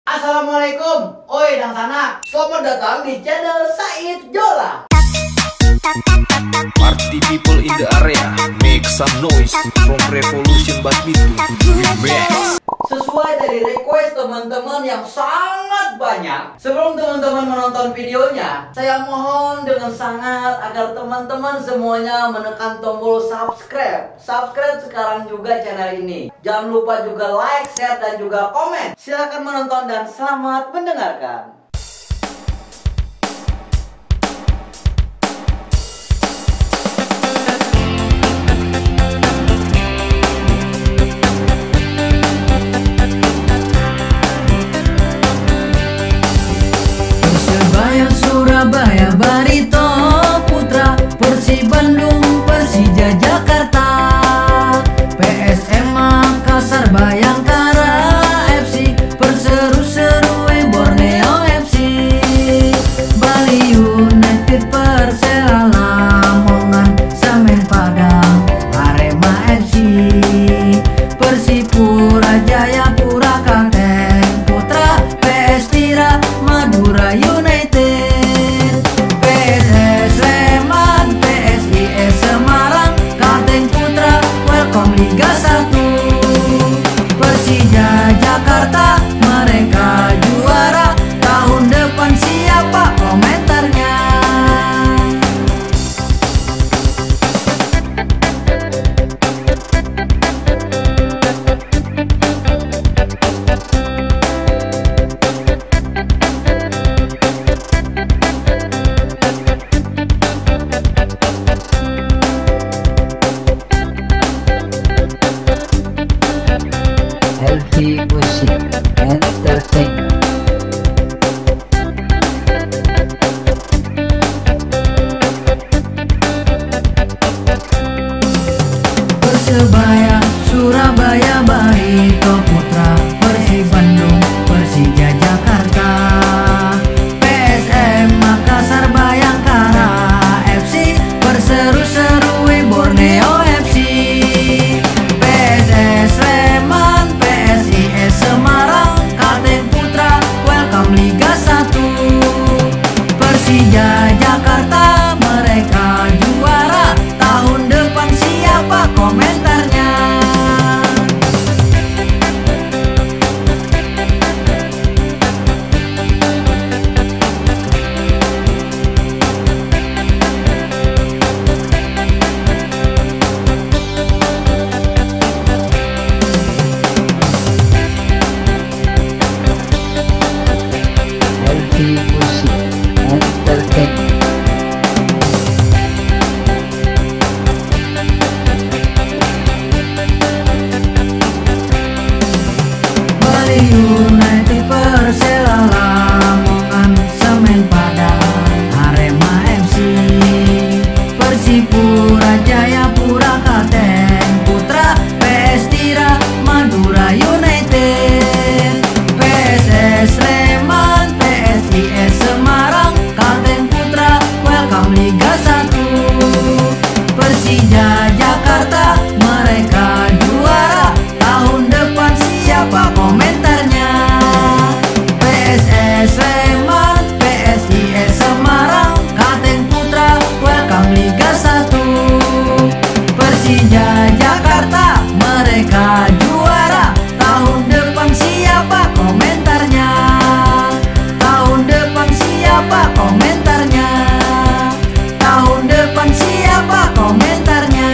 Assalamualaikum, oi dang sana. Selamat datang di channel Said Jola. Party people in the area, make some noise from Revolution Badminton Remix. Sesuai dari request teman-teman yang sangat banyak, sebelum teman-teman menonton videonya, saya mohon dengan sangat agar teman-teman semuanya menekan tombol subscribe. Subscribe sekarang juga channel ini. Jangan lupa juga like, share, dan juga komen. Silahkan menonton dan selamat mendengarkan. Surabaya, Barito, Putra, Persib Bandung, Persija Jakarta, PSM Makassar, Bayangkara FC, Perseru-Serui, Borneo FC, Bali United, Persela Lamongan, Semen Padang, Arema FC, Persipura Jayapura, Kalteng Putra, PS Tira, Madura United, Liga 1, Persija Jakarta, mereka juara. Tahun depan siapa komentarnya? Healthy Music Entertainment. Persebaya, Surabaya, Barito, Putra, Persib Bandung, Persija Jakarta, PSM Makassar, Bayangkara FC, Perseru-Serui, Borneo FC, PSS Sleman, Semarang, Kalteng Putra, welcome Liga 1, Persija Jakarta, mereka juara. Tahun depan siapa komentarnya? Musik Entertainment. Bali United, Persela Lamongan, Semen Padang, Arema FC, Persipura Jayapura, Kalteng Putra, PS Tira, Madura United, PSS Sleman, Semarang, Kalteng Putra, welcome Liga 1, Persija Jakarta, mereka juara. Tahun depan siapa komentarnya? PSS Sleman, PSIS Semarang, Kalteng Putra, welcome Liga 1, Persija Jakarta, mereka juara. Tahun depan siapa komentarnya? Tahun depan siapa komentarnya? Tahun depan siapa komentarnya?